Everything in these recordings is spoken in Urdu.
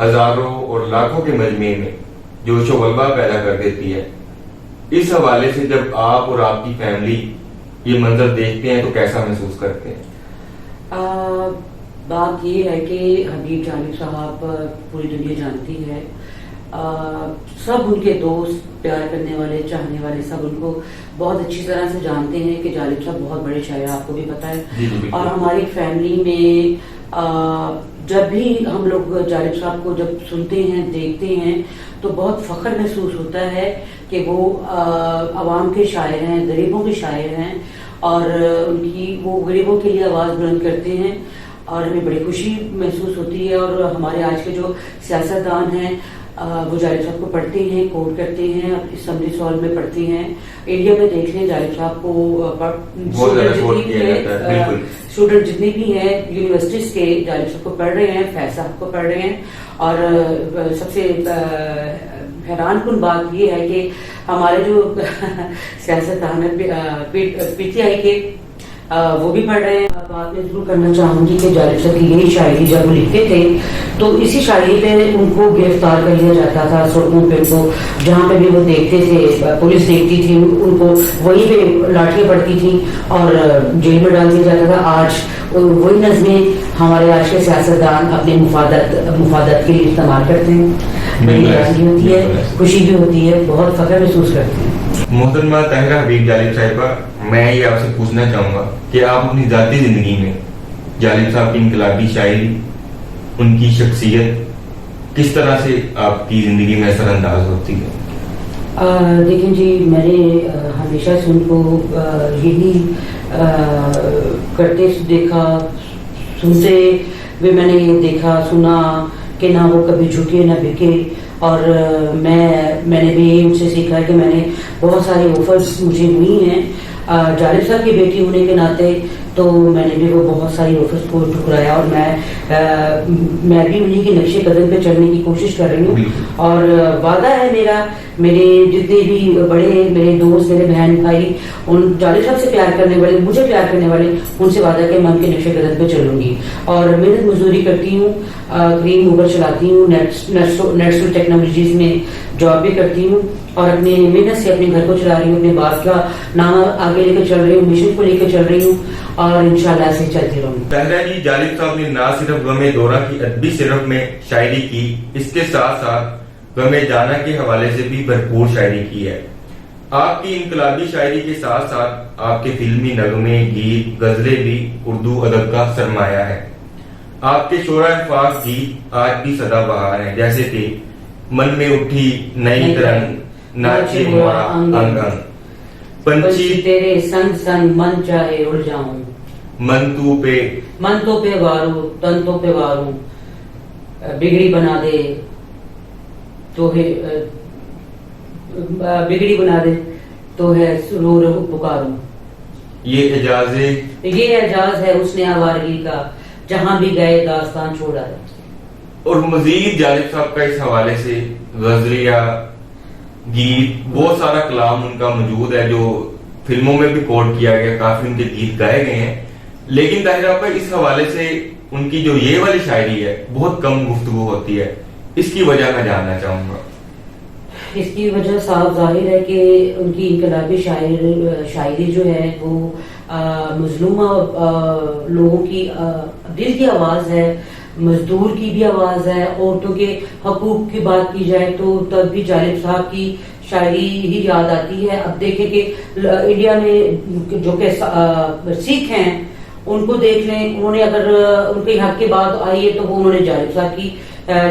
ہزاروں اور لاکھوں کے مجمع میں جوش و غلبہ پیدا کر دیتی ہے. اس حوالے سے جب آپ اور آپ کی فیملی یہ منظر دیکھتے ہیں تو کیسا محسوس کرتے ہیں؟ بات یہ ہے کہ حبیب جانب صاحب پوری دنیا جانتی ہے، سب ان کے دوست، پیار کرنے والے، چاہنے والے سب ان کو بہت اچھی طرح سے جانتے ہیں کہ جالب صاحب بہت بڑے شاعر، آپ کو بھی پتا ہے. اور ہماری فیملی میں جب بھی ہم لوگ جالب صاحب کو جب سنتے ہیں، دیکھتے ہیں تو بہت فخر محسوس ہوتا ہے کہ وہ عوام کے شاعر ہیں، غریبوں کے شاعر ہیں، اور ان کی وہ غریبوں کے لیے آواز بلند کرتے ہیں، اور ہمیں بڑی خوشی محسوس ہوتی ہے. اور ہمارے آج کے جو سیاستدان ہیں وہ جالب صاحب کو پڑھتے ہیں، کوٹ کرتے ہیں، اسمبلی ہال میں پڑھتے ہیں. انڈیا میں دیکھ لیں جالب صاحب کو اسٹوڈنٹ جتنے بھی ہیں یونیورسٹیز کے جالب صاحب کو پڑھ رہے ہیں، فیض صاحب کو پڑھ رہے ہیں. اور سب سے حیران کن بات یہ ہے کہ ہمارے جو سیاستدان ہیں پی ٹی آئی کے وہ بھی پڑھ رہے ہیں. بات میں ضرور کرنا چاہوں گی کہ جالب صاحب کی یہی شاعری جب وہ لکھتے تھے تو اسی شاعری پہ ان کو گرفتار کر لیا جاتا تھا سڑکوں پہ. ان کو جہاں پہ بھی وہ دیکھتے تھے، پولیس دیکھتی تھی، ان کو وہیں پہ لاٹھیاں پڑتی تھیں اور جیل میں ڈال دیا جاتا تھا. آج وہی نظمیں ہمارے آج کے سیاستدان اپنے مفادات کے لیے استعمال کرتے ہیں. بڑی حیرانی ہوتی ہے، خوشی بھی ہوتی ہے، بہت فخر محسوس کرتے ہیں. محترمہ طاہرہ حبیب جالب صاحبہ، میں یہ آپ سے پوچھنا چاہوں گا کہ آپ اپنی ذاتی زندگی میں جالب صاحب کی انقلابی شاعری، ان کی شخصیت کس طرح سے آپ کی زندگی میں اثر انداز ہوتی ہے؟ دیکھیں جی، میں نے ہمیشہ سے ان کو یہی کرتے دیکھا، سنتے ہوئے میں نے یہ دیکھا سنا کہ نہ وہ کبھی جھکے نہ بکے. اور میں نے بھی ان سے سیکھا ہے کہ میں نے بہت سارے آفرز مجھے ہوئی ہیں جالب صاحب کی بیٹی ہونے کے ناطے، تو میں نے بھی وہ بہت ساری آفرز کو ٹھکرایا. اور میں بھی انہیں کے نقشے قدم پہ چلنے کی کوشش کر رہی ہوں. اور وعدہ ہے میرا، میرے جتنے بھی بڑے میرے دوست، میرے بہن بھائی، ان جالب صاحب سے پیار کرنے والے، مجھے پیار کرنے والے، ان سے وعدہ کہ میں ان کے نقشے قدم پہ چلوں گی. اور محنت مزدوری کرتی ہوں، کریم اوبر چلاتی ہوں، نیٹسول ٹیکنالوجیز میں جاب بھی کرتی ہوں، اور اپنے محنت سے اپنے گھر کو چلا رہی ہوں، اپنے باپ کا نام آگے لے کے چل رہی ہوں، مشن کو لے کے چل رہی ہوں، اور انشاءاللہ ایسے چلتی رہوں گی. طاہرہ جی، جالب صاحب نے نہ صرف غم دورہ کی ادبی صرف میں شاعری کی، اس کے ساتھ ساتھ غم جانا کے حوالے سے بھی بھرپور شاعری کی ہے. آپ کی انقلابی شاعری کے ساتھ ساتھ آپ کے فلمی نغمے، گیت، غزلیں بھی اردو ادب کا سرمایہ ہے. آپ کے شعرا الفاظ گیت آج بھی سدا بہار ہیں، جیسے کہ من میں اٹھی نئی ترنگ، ناچے ہمارا انگ انگ، پنچھی تیرے سنگ سنگ من چاہے اڑ جاؤں، من تو پہ وارو تن تو پہ وارو، بگڑی بنا دے تو ہے بگڑی بنا دے تو ہے رو رو پکاروں. یہ اعجاز ہے اس نے آوارگی کا، جہاں بھی گئے داستان چھوڑا ہے. اور مزید جالب صاحب کا اس حوالے سے غزلیہ، گیت، بہت سارا کلام ان کا موجود ہے جو فلموں میں بھی کوٹ کیا گیا، کافی ان کے گیت گائے گئے ہیں. لیکن طاہرہ پر اس حوالے سے ان کی جو یہ والی شاعری ہے بہت کم گفتگو ہوتی ہے، اس کی وجہ میں جاننا چاہوں گا. اس کی وجہ صاف ظاہر ہے کہ ان کی انقلابی شاعری جو ہے وہ مظلومہ لوگوں کی دل کی آواز ہے، مزدور کی بھی آواز ہے. عورتوں کے حقوق کی بات کی جائے تو تب بھی جالب صاحب کی شاعری ہی یاد آتی ہے. اب دیکھیں کہ انڈیا میں جو کہ سکھ ہیں ان کو دیکھ لیں، انہوں نے اگر ان کے حق کی بات آئی ہے تو وہ انہوں نے جالب صاحب کی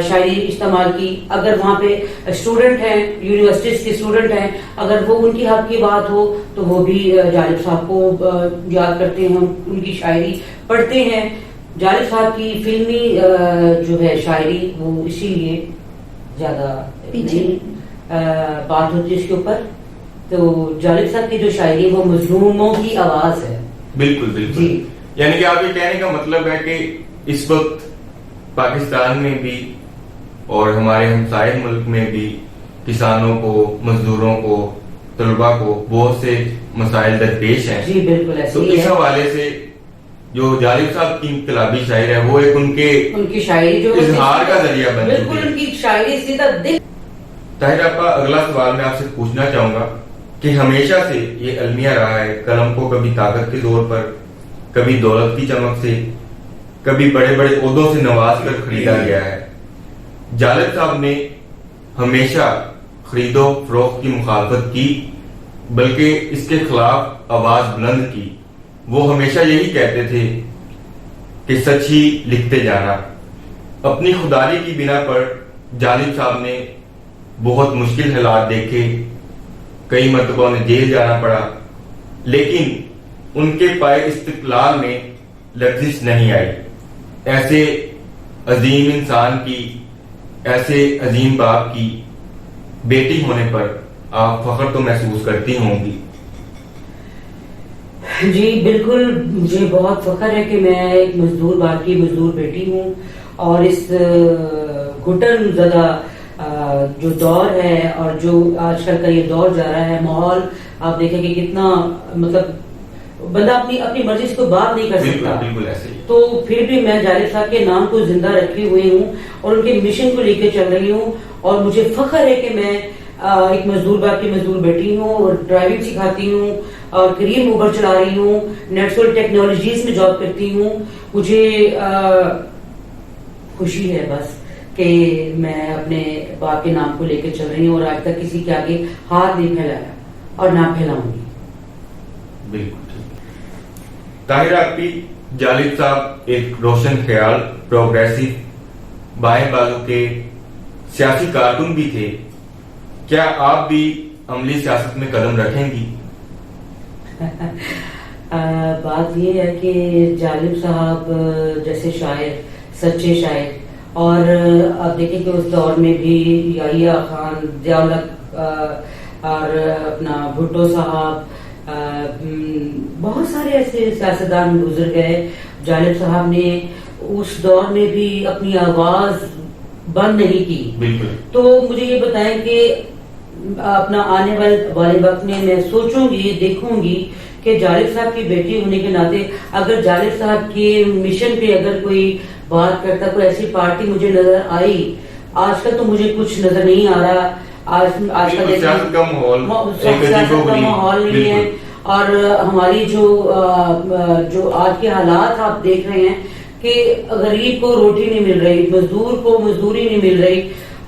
شاعری استعمال کی. اگر وہاں پہ اسٹوڈنٹ ہیں، یونیورسٹیز کے اسٹوڈنٹ ہیں، اگر وہ ان کی حق کی بات ہو تو وہ بھی جالب صاحب کو یاد کرتے ہیں، ان کی شاعری پڑھتے ہیں. جالب صاحب کی فلمی جو ہے شاعری وہ اسی لیے زیادہ بات ہوتی ہے اس کے اوپر. تو جالب صاحب کی جو شاعری وہ مظلوموں کی آواز ہے. بالکل بالکل جی. یعنی کہ آپ یہ کہنے کا مطلب ہے کہ اس وقت پاکستان میں بھی اور ہمارے ہمسائے ملک میں بھی کسانوں کو، مزدوروں کو، طلباء کو بہت سے مسائل درپیش ہیں. جی بالکل ایسے تو اس حوالے سے جو جالب صاحب کی انقلابی شاعر ہے وہ ایک ان کی شاعری جو اظہار کا ذریعہ بن چکی ہے. بالکل ان کی شاعری سیدھا دل. طاہر آپا اگلا سوال میں آپ سے پوچھنا چاہوں گا کہ ہمیشہ سے یہ المیہ رہا ہے قلم کو کبھی طاقت کے زور پر، کبھی دولت کی چمک سے، کبھی بڑے بڑے عہدوں سے نواز کر خریدا گیا ہے. جالب صاحب نے ہمیشہ خرید و فروخت کی مخالفت کی، بلکہ اس کے خلاف آواز بلند کی. وہ ہمیشہ یہی کہتے تھے کہ سچ ہی لکھتے جانا. اپنی خودداری کی بنا پر جالب صاحب نے بہت مشکل حالات دیکھے، کئی مرتبہ انہیں جیل جانا پڑا، لیکن ان کے پائے استقلال میں لرزش نہیں آئی. ایسے عظیم انسان کی، ایسے عظیم باپ کی بیٹی ہونے پر آپ فخر تو محسوس کرتی ہوں گی. جی بالکل، مجھے بہت فخر ہے کہ میں ایک مزدور باپ کی مزدور بیٹی ہوں، اور اس گھٹن زدہ جو دور ہے اور جو آج کل کا یہ دور جا رہا ہے، ماحول آپ دیکھیں کہ کتنا مطلب بندہ اپنی مرضی سے کوئی بات نہیں کر سکتا. بالکل ایسے ہی. تو پھر بھی میں جالب صاحب کے نام کو زندہ رکھے ہوئے ہوں اور ان کے مشن کو لے کے چل رہی ہوں، اور مجھے فخر ہے کہ میں ایک مزدور باپ کی مزدور بیٹی ہوں، اور ڈرائیونگ سکھاتی ہوں، اور کریم اوبر چلا رہی ہوں، نیٹسول ٹیکنالوجیز میں جاب کرتی ہوں. مجھے خوشی ہے بس کہ میں اپنے باپ کے نام کو لے کے چل رہی ہوں، اور آج تک کسی کے آگے ہاتھ نہیں پھیلایا اور نہ پھیلاؤں گی. بالکل. طاہرہ آپی، جالب صاحب ایک روشن خیال، پروگریسو، بائیں بازو کے سیاسی کارکن بھی تھے. کیا آپ بھی عملی سیاست میں قدم رکھیں گی؟ بات یہ ہے کہ جالب صاحب جیسے شاعر، سچے شاعر، اور آپ دیکھیں کہ اس دور میں بھی یحییٰ خان، ضیاء الحق اور اپنا بھٹو صاحب، بہت سارے ایسے سیاستدان گزر گئے. جالب صاحب نے اس دور میں بھی اپنی آواز بند نہیں کی. بالکل. تو مجھے یہ بتائیں کہ اپنا آنے والے وقت میں میں سوچوں گی، دیکھوں گی کہ جالب صاحب کی بیٹی ہونے کے ناطے اگر جالب صاحب کے مشن پہ اگر کوئی بات کرتا، کوئی ایسی پارٹی مجھے نظر آئی. آج کل تو مجھے کچھ نظر نہیں آ رہا. آج کا سیاست کا ماحول نہیں ہے، اور ہماری جو آج کے حالات آپ دیکھ رہے ہیں کہ غریب کو روٹی نہیں مل رہی، مزدور کو مزدوری نہیں مل رہی.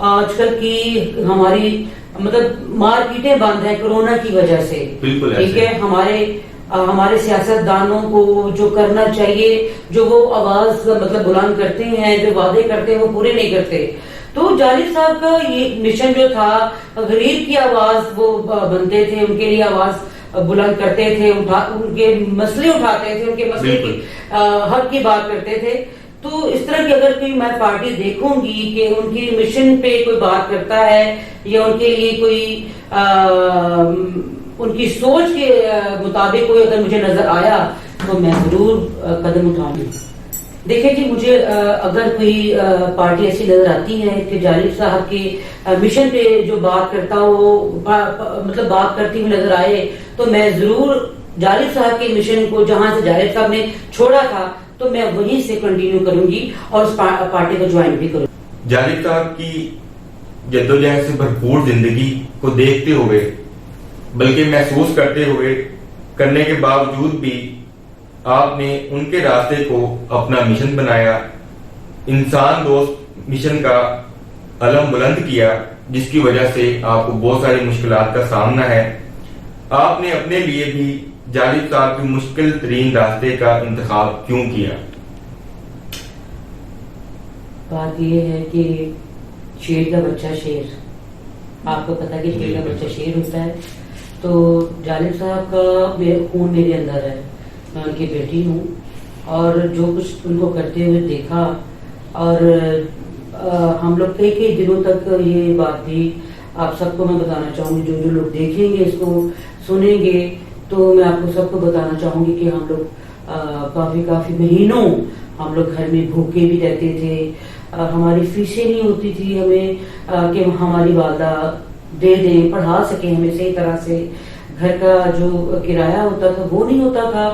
آج کل کی ہماری مطلب مارکیٹیں بند ہیں کرونا کی وجہ سے. ٹھیک ہے، ہمارے سیاست دانوں کو جو کرنا چاہیے، جو وہ آواز مطلب بلند کرتے ہیں، جو وعدے کرتے ہیں وہ پورے نہیں کرتے. تو جالب صاحب کا یہ مشن جو تھا، غریب کی آواز وہ بنتے تھے، ان کے لیے آواز بلند کرتے تھے، ان کے مسئلے اٹھاتے تھے، ان کے مسئلے کی حق کی بات کرتے تھے. تو اس طرح کی اگر کوئی میں پارٹی دیکھوں گی کہ ان کی مشن پہ کوئی بات کرتا ہے، یا ان کے لیے کوئی ان کی سوچ کے مطابق کوئی اگر مجھے نظر آیا تو میں ضرور قدم اٹھاؤں گی. دیکھیں جی، مجھے اگر کوئی پارٹی ایسی نظر آتی ہے کہ جالب صاحب کے مشن پہ جو بات کرتا ہو، مطلب بات کرتی ہوئی نظر آئے، تو میں ضرور جالب صاحب کے مشن کو جہاں سے جالب صاحب نے چھوڑا تھا تو میں وہیں سے کنٹینیو کروں گی اور اس پارٹی کو جوائن بھی کروں گی. جالب صاحب کی جدوجہد سے بھرپور زندگی کو دیکھتے ہوئے، بلکہ محسوس کرتے ہوئے، کرنے کے باوجود بھی آپ نے ان کے راستے کو اپنا مشن بنایا، انسان دوست مشن کا علم بلند کیا، جس کی وجہ سے آپ کو بہت ساری مشکلات کا سامنا ہے. آپ نے اپنے لیے بھی جالب صاحب کی مشکل ترین راستے کا انتخاب کیوں کیا؟ بات یہ ہے کہ شیر کا بچہ شیر، آپ کو پتا کہ شیر کا بچہ شیر ہوتا ہے. تو جالب صاحب کا خون میرے اندر ہے، میں ان کی بیٹی ہوں، اور جو کچھ ان کو کرتے ہوئے دیکھا، اور ہم لوگ کئی دنوں تک یہ بات بھی آپ سب کو میں بتانا چاہوں گی، جو لوگ دیکھیں گے، اس کو سنیں گے، تو میں آپ کو سب کو بتانا چاہوں گی کہ ہم لوگ کافی مہینوں ہم لوگ گھر میں بھوکے بھی رہتے تھے. ہماری فیسیں نہیں ہوتی تھی ہمیں کہ ہماری والدہ دے دیں، پڑھا سکیں ہمیں صحیح طرح سے. گھر کا جو کرایہ ہوتا تھا وہ نہیں ہوتا تھا.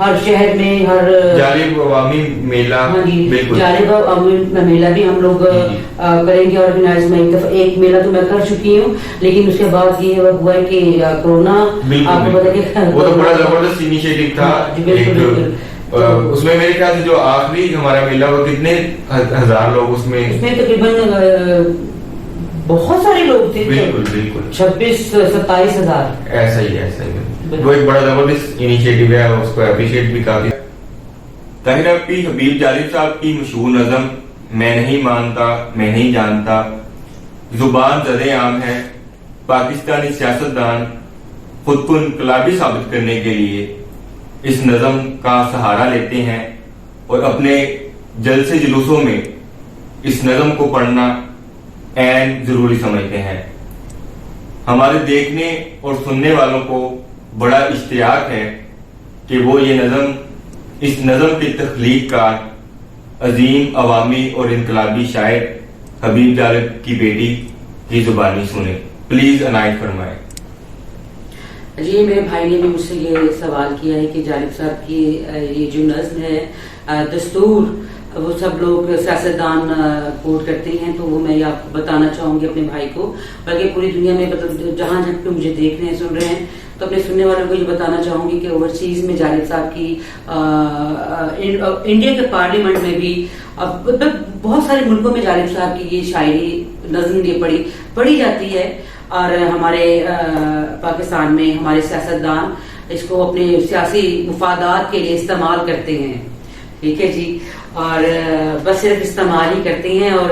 ہر شہر میں ہر جالب عوامی میلہ. ہاں جی بالکل جالب عوامی میلہ بھی ہم لوگ کریں گے آرگنائز. میں ایک میلہ تو میں کر چکی ہوں, لیکن اس کے بعد یہ ہوا ہے کہ کورونا, آپ کو پتا کہ وہ تو بڑا زبردست انیشیٹو تھا. اس میں میرے خیال سے جو آخری ہمارا میلہ وہ کتنے ہزار لوگ اس میں تقریباً بہت سارے لوگ تھے. بالکل بالکل 26-27 ہزار. ایسا ہی وہ ایک بڑا زبردست انیشیٹو ہے, اس کو اپریشیٹ بھی کافی. طاہر اپی حبیب جالب صاحب کی مشہور نظم میں نہیں مانتا میں نہیں جانتا زبان زد عام ہے. پاکستانی سیاستدان خود کو انقلابی ثابت کرنے کے لیے اس نظم کا سہارا لیتے ہیں اور اپنے جلسے جلوسوں میں اس نظم کو پڑھنا عین ضروری سمجھتے ہیں. ہمارے دیکھنے اور سننے والوں کو بڑا اشتیاق ہے کہ وہ یہ نظم اس نظم کی تخلیق کار عظیم عوامی اور انقلابی شاعر حبیب جالب کی بیٹی کی زبانی سنیں. پلیز عنایت فرمائیں. جی میرے بھائی نے بھی مجھ سے یہ سوال کیا ہے کہ جالب صاحب کی یہ جو نظم ہے دستور, وہ سب لوگ سیاستدان کوٹ کرتے ہیں, تو وہ میں آپ کو بتانا چاہوں گی اپنے بھائی کو, بلکہ پوری دنیا میں مطلب جہاں جہاں پہ مجھے دیکھ رہے ہیں سن رہے ہیں, تو اپنے سننے والوں کو یہ بتانا چاہوں گی کہ اوورسیز میں جالب صاحب کی انڈیا کے پارلیمنٹ میں بھی بہت سارے ملکوں میں جالب صاحب کی یہ شاعری نظم یہ پڑھی جاتی ہے, اور ہمارے پاکستان میں ہمارے سیاستدان اس کو اپنے سیاسی مفادات کے لیے استعمال کرتے ہیں. ٹھیک ہے جی, اور بس صرف استعمال ہی کرتے ہیں, اور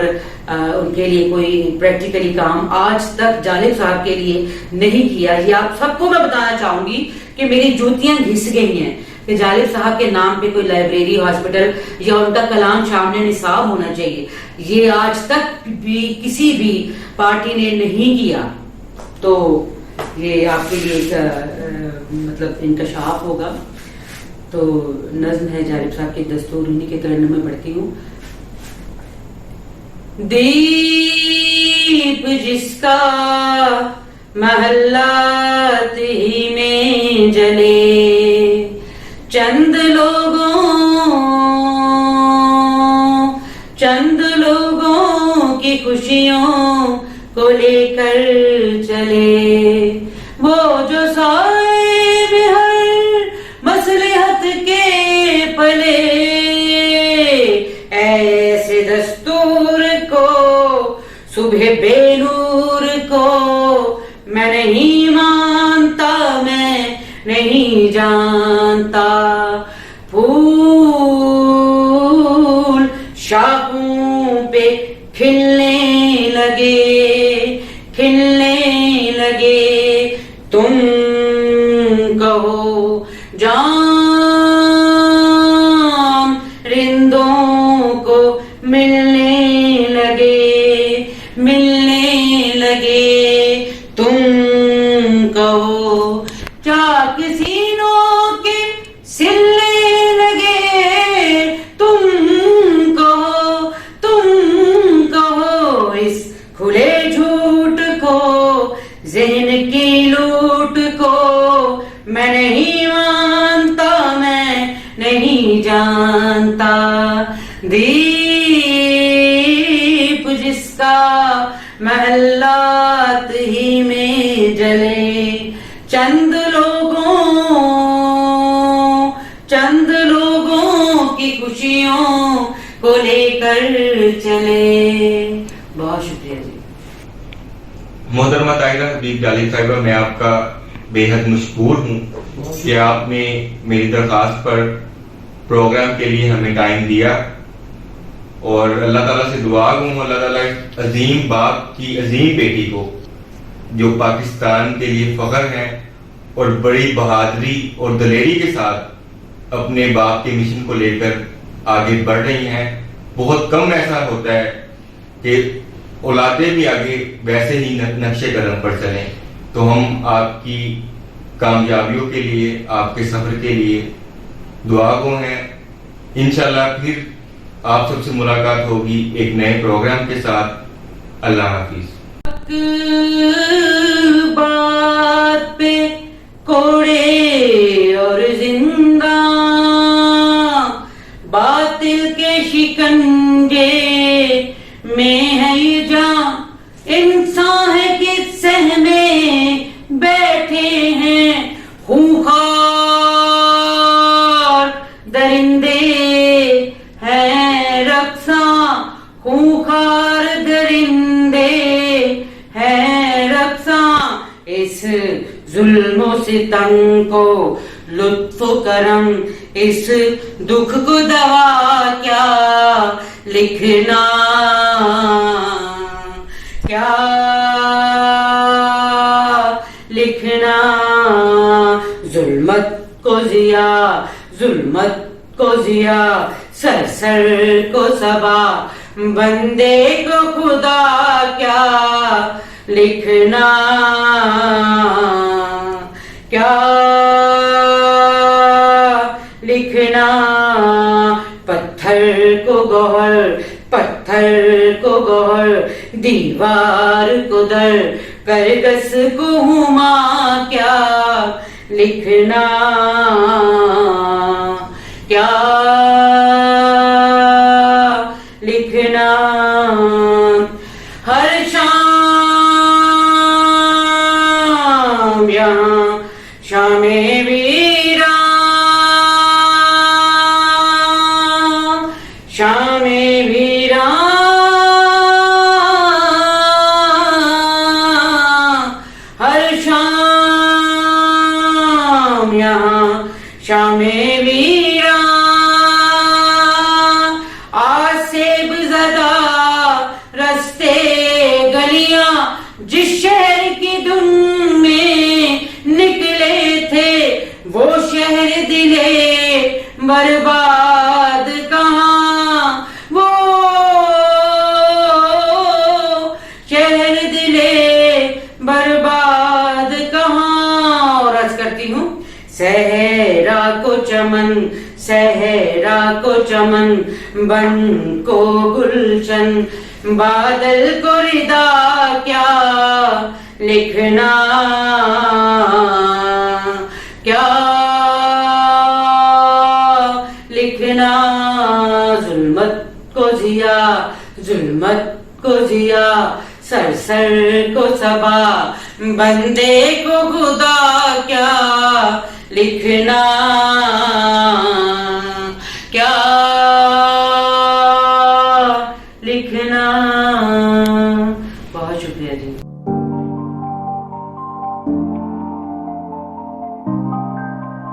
ان کے لیے کوئی پریکٹیکلی کام آج تک جالب صاحب کے لیے نہیں کیا. یہ آپ سب کو میں بتانا چاہوں گی کہ میری جوتیاں گھس گئی ہیں کہ جالب صاحب کے نام پہ کوئی لائبریری, ہاسپٹل یا ان کا کلام شامل نصاب ہونا چاہیے. یہ آج تک بھی کسی بھی پارٹی نے نہیں کیا. تو یہ آپ کے لیے ایک مطلب انکشاف ہوگا. تو نظم ہے جالب صاحب کے دستور, انہیں کے کرنے میں پڑھتی ہوں. دیپ جس کا محلات ہی میں جلے, چند لوگوں کی خوشیوں کو لے کر چلے, وہ جو صاحب ہر مصلحت کے پلے, ایسے دستور کو صبح بے نور کو میں نہیں مانتا میں نہیں جانتا. پھول شاخوں پہ کھلنے لگے تم کہو جام رندوں کو ملنے لگے تم کہو چاک سینوں کے سلنے لگے تم کہو اس کھلے جھوٹ کو ذہن کی لوٹ کو میں نہیں مانتا میں نہیں جانتا. دیپ جس کا محلات ہی میں جلے, چند لوگوں کی خوشیوں کو لے کر چلے. بہت شکریہ جی. محترمہ طاہرہ حبیب جالب صاحبہ, میں آپ کا بے حد مشکور ہوں کہ آپ نے میری درخواست پر پروگرام کے لیے ہمیں ٹائم دیا, اور اللہ تعالیٰ سے دعا ہوں اللہ تعالیٰ عظیم باپ کی عظیم بیٹی کو جو پاکستان کے لیے فخر ہیں اور بڑی بہادری اور دلیری کے ساتھ اپنے باپ کے مشن کو لے کر آگے بڑھ رہی ہیں. بہت کم ایسا ہوتا ہے کہ اولادیں بھی آگے ویسے ہی نقش قدم پر چلیں. تو ہم آپ کی کامیابیوں کے لیے, آپ کے سفر کے لیے دعا گو ہیں. انشاءاللہ پھر آپ سب سے ملاقات ہوگی ایک نئے پروگرام کے ساتھ. اللہ حافظ. بات پہ کوڑے اور زندہ میں ہے یہ جاں انسان ہے کہ سہمے بیٹھے ہیں خونخوار درندے ہیں رقصاں خونخوار درندے ہیں رقصاں اس ظلم و ستم کو لطف و کرم اس دکھ کو دوا کیا لکھنا کیا لکھنا ظلمت کو ضیا ظلمت کو ضیا سر سر کو صبا بندے کو خدا کیا لکھنا کیا لکھنا پتھر کو گوہر پتھر کو گوہر دیوار کو در کرگس کو ہما کیا لکھنا کیا لکھنا ہر شام یہاں شام ویران شام ویران ہر شام یہاں شام ویران آسیب زدہ رستے گلیاں جس شہر کی دھن میں نکلے تھے وہ شہر دلے برباد کہاں وہ شہر دلے برباد کہاں اور عرض کرتی ہوں صحرا کو چمن صحرا کو چمن بن کو گلشن بادل کو ردا کیا لکھنا کیا لکھنا ظلمت کو ضیا ظلمت کو ضیا سر سر کو صبا بندے کو خدا کیا لکھنا